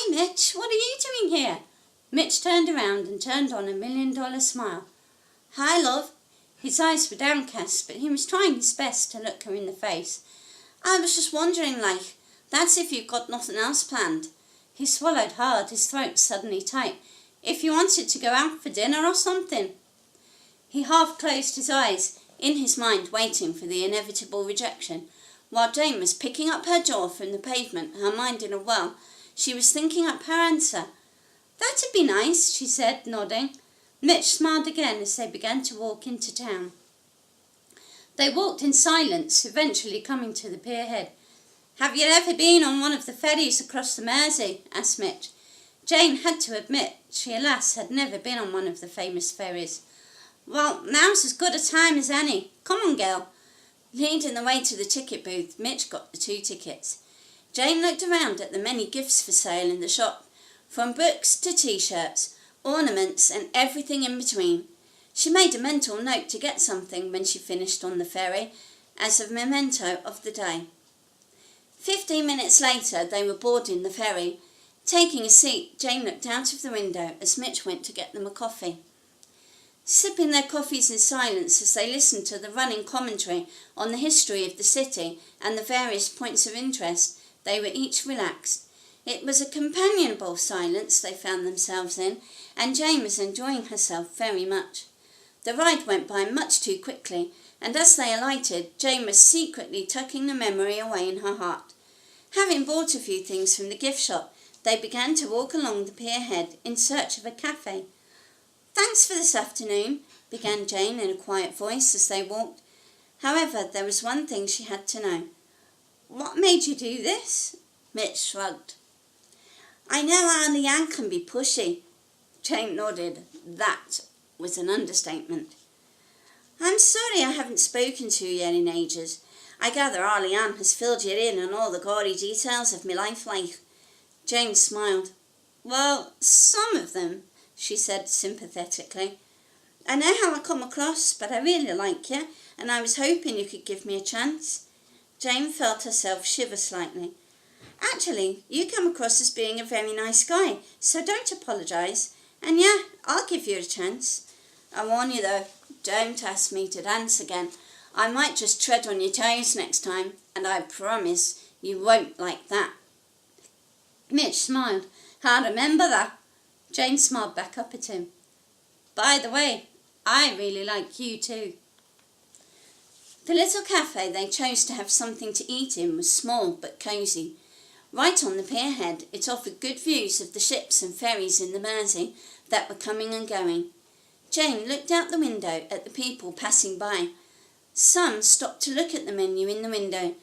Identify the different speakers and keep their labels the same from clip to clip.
Speaker 1: Mitch, what are you doing here? Mitch turned around and turned on $1,000,000 smile. Hi, love. His eyes were downcast, but he was trying his best to look her in the face. I was just wondering, that's if you've got nothing else planned. He swallowed hard, his throat suddenly tight. If you wanted to go out for dinner or something. He half closed his eyes, in his mind waiting for the inevitable rejection. While Jane was picking up her jaw from the pavement, her mind in a whirl, she was thinking up her answer. That'd be nice, she said, nodding. Mitch smiled again as they began to walk into town. They walked in silence, eventually coming to the pier head. Have you ever been on one of the ferries across the Mersey? Asked Mitch. Jane had to admit she, alas, had never been on one of the famous ferries. Well, now's as good a time as any. Come on, girl. Leading the way to the ticket booth, Mitch got the 2 tickets. Jane looked around at the many gifts for sale in the shop, from books to T-shirts, ornaments and everything in between. She made a mental note to get something when she finished on the ferry, as a memento of the day. 15 minutes later, they were boarding the ferry. Taking a seat, Jane looked out of the window as Mitch went to get them a coffee. Sipping their coffees in silence as they listened to the running commentary on the history of the city and the various points of interest, they were each relaxed. It was a companionable silence they found themselves in, and Jane was enjoying herself very much. The ride went by much too quickly, and as they alighted, Jane was secretly tucking the memory away in her heart. Having bought a few things from the gift shop, they began to walk along the pier head in search of a cafe. Thanks for this afternoon, began Jane in a quiet voice as they walked. However, there was one thing she had to know. What made you do this? Mitch shrugged. I know Leeane can be pushy. Jane nodded. That was an understatement. I'm sorry I haven't spoken to you in ages. I gather Leeane has filled you in on all the gory details of my life. Jane smiled. Well, some of them, she said sympathetically. I know how I come across, but I really like you, and I was hoping you could give me a chance. Jane felt herself shiver slightly. Actually, you come across as being a very nice guy, so don't apologise. And yeah, I'll give you a chance. I warn you though, don't ask me to dance again. I might just tread on your toes next time, and I promise you won't like that. Mitch smiled. I remember that. Jane smiled back up at him. By the way, I really like you too. The little cafe they chose to have something to eat in was small but cosy. Right on the pier head, it offered good views of the ships and ferries in the Mersey that were coming and going. Jane looked out the window at the people passing by. Some stopped to look at the menu in the window.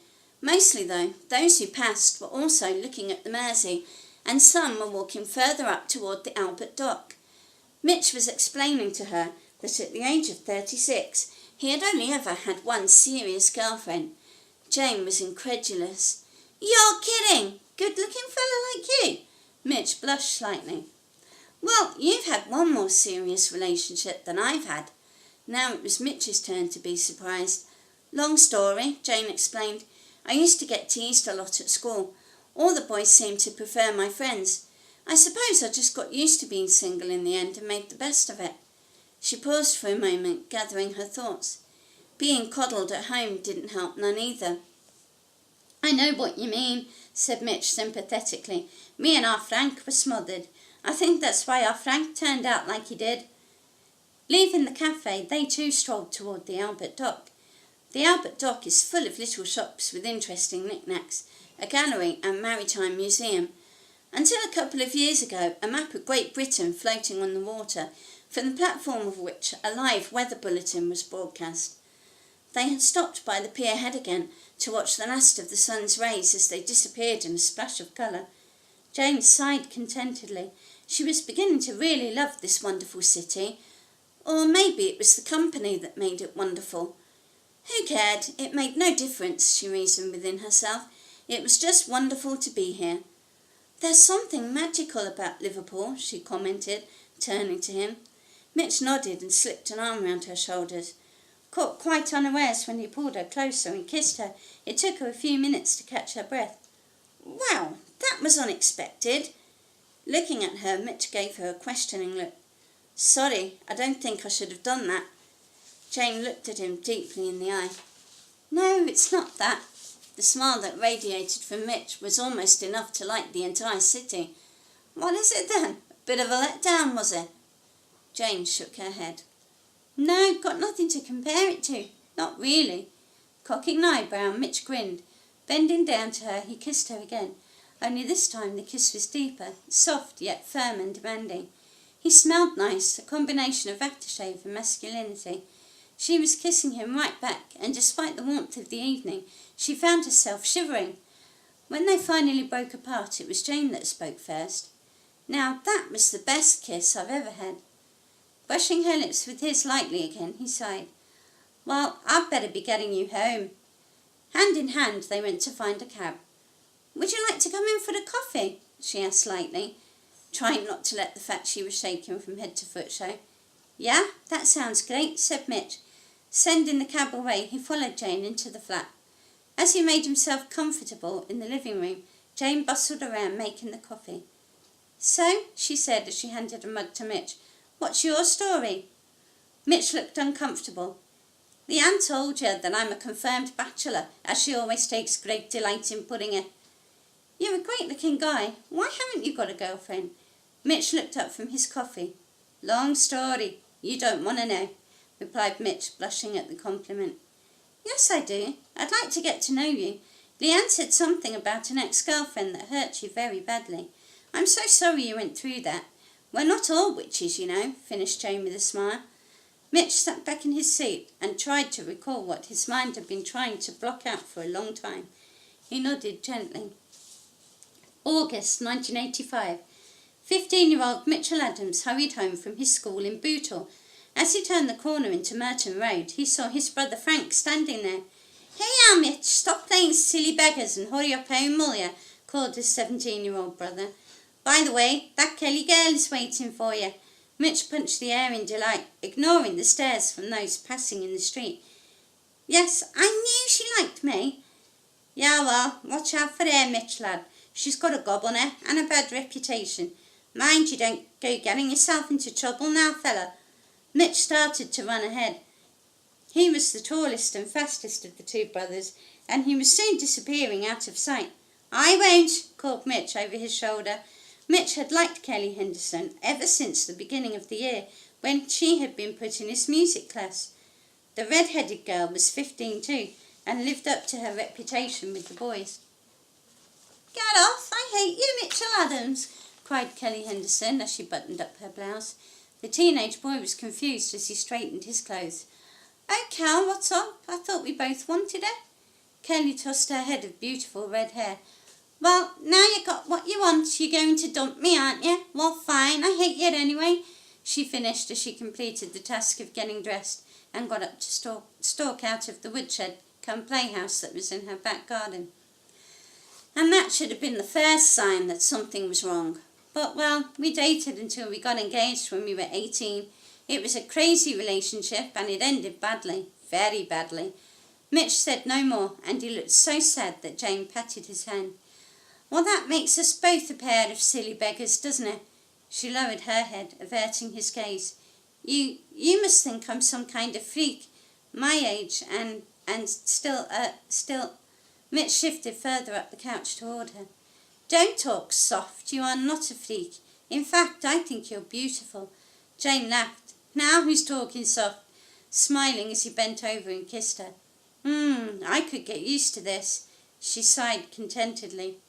Speaker 1: Mostly, though, those who passed were also looking at the Mersey, and some were walking further up toward the Albert Dock. Mitch was explaining to her that at the age of 36, he had only ever had one serious girlfriend. Jane was incredulous. You're kidding! Good-looking fella like you? Mitch blushed slightly. Well, you've had one more serious relationship than I've had. Now it was Mitch's turn to be surprised. Long story, Jane explained. I used to get teased a lot at school. All the boys seemed to prefer my friends. I suppose I just got used to being single in the end and made the best of it. She paused for a moment, gathering her thoughts. Being coddled at home didn't help none either. I know what you mean, said Mitch sympathetically. Me and our Frank were smothered. I think that's why our Frank turned out like he did. Leaving the cafe, they too strolled toward the Albert Dock. The Albert Dock is full of little shops with interesting knickknacks, a gallery and maritime museum. Until a couple of years ago, a map of Great Britain floating on the water, from the platform of which a live weather bulletin was broadcast. They had stopped by the pier head again to watch the last of the sun's rays as they disappeared in a splash of colour. Jane sighed contentedly. She was beginning to really love this wonderful city. Or maybe it was the company that made it wonderful. Who cared? It made no difference, she reasoned within herself. It was just wonderful to be here. There's something magical about Liverpool, she commented, turning to him. Mitch nodded and slipped an arm round her shoulders. Caught quite unawares when he pulled her closer and kissed her. It took her a few minutes to catch her breath. Wow, that was unexpected. Looking at her, Mitch gave her a questioning look. "Sorry, I don't think I should have done that." Jane looked at him deeply in the eye. "No, it's not that." The smile that radiated from Mitch was almost enough to light the entire city. "What is it then? A bit of a letdown, was it?" Jane shook her head. "No, got nothing to compare it to. Not really." Cocking an eyebrow, Mitch grinned. Bending down to her, he kissed her again. Only this time the kiss was deeper, soft yet firm and demanding. He smelled nice, a combination of aftershave and masculinity. She was kissing him right back, and despite the warmth of the evening, she found herself shivering. When they finally broke apart, it was Jane that spoke first. "Now that was the best kiss I've ever had." Brushing her lips with his lightly again, he sighed. "Well, I'd better be getting you home." Hand in hand, they went to find a cab. "Would you like to come in for the coffee?" she asked lightly, trying not to let the fact she was shaking from head to foot show. "Yeah, that sounds great," said Mitch. Sending the cab away, he followed Jane into the flat. As he made himself comfortable in the living room, Jane bustled around making the coffee. "So," she said as she handed a mug to Mitch, "what's your story?" Mitch looked uncomfortable. "Leeane told you that I'm a confirmed bachelor, as she always takes great delight in putting it." "You're a great-looking guy. Why haven't you got a girlfriend?" Mitch looked up from his coffee. "Long story. You don't want to know," replied Mitch, blushing at the compliment. "Yes, I do. I'd like to get to know you. Leeane said something about an ex-girlfriend that hurt you very badly. I'm so sorry you went through that. We're not all witches, you know," finished Jane with a smile. Mitch sat back in his seat and tried to recall what his mind had been trying to block out for a long time. He nodded gently. August 1985. 15-year-old Mitchell Adams hurried home from his school in Bootle. As he turned the corner into Merton Road, he saw his brother Frank standing there. "Hey, Mitch, stop playing silly beggars and hurry up home, will ya?" called his 17-year-old brother. "By the way, that Kelly girl is waiting for you." Mitch punched the air in delight, ignoring the stares from those passing in the street. "Yes, I knew she liked me." "Yeah, well, watch out for her, Mitch, lad. She's got a gob on her and a bad reputation. Mind you don't go getting yourself into trouble now, fella." Mitch started to run ahead. He was the tallest and fastest of the two brothers, and he was soon disappearing out of sight. "I won't," called Mitch over his shoulder. Mitch had liked Kelly Henderson ever since the beginning of the year, when she had been put in his music class. The red-headed girl was 15 too, and lived up to her reputation with the boys. "Get off! I hate you, Mitchell Adams!" cried Kelly Henderson as she buttoned up her blouse. The teenage boy was confused as he straightened his clothes. "Oh, Cal, what's up? I thought we both wanted it." Kelly tossed her head of beautiful red hair. "Well, now you got what you want, you're going to dump me, aren't you? Well, fine, I hate you anyway," she finished as she completed the task of getting dressed and got up to stalk out of the woodshed come playhouse that was in her back garden. And that should have been the first sign that something was wrong. But, well, we dated until we got engaged when we were 18. It was a crazy relationship and it ended badly, very badly. Mitch said no more, and he looked so sad that Jane patted his hand. "Well, that makes us both a pair of silly beggars, doesn't it?" She lowered her head, averting his gaze. You must think I'm some kind of freak, my age, and still... Mitch shifted further up the couch toward her. "Don't talk soft, you are not a freak. In fact, I think you're beautiful." Jane laughed. "Now who's talking soft?" smiling as he bent over and kissed her. I could get used to this." She sighed contentedly.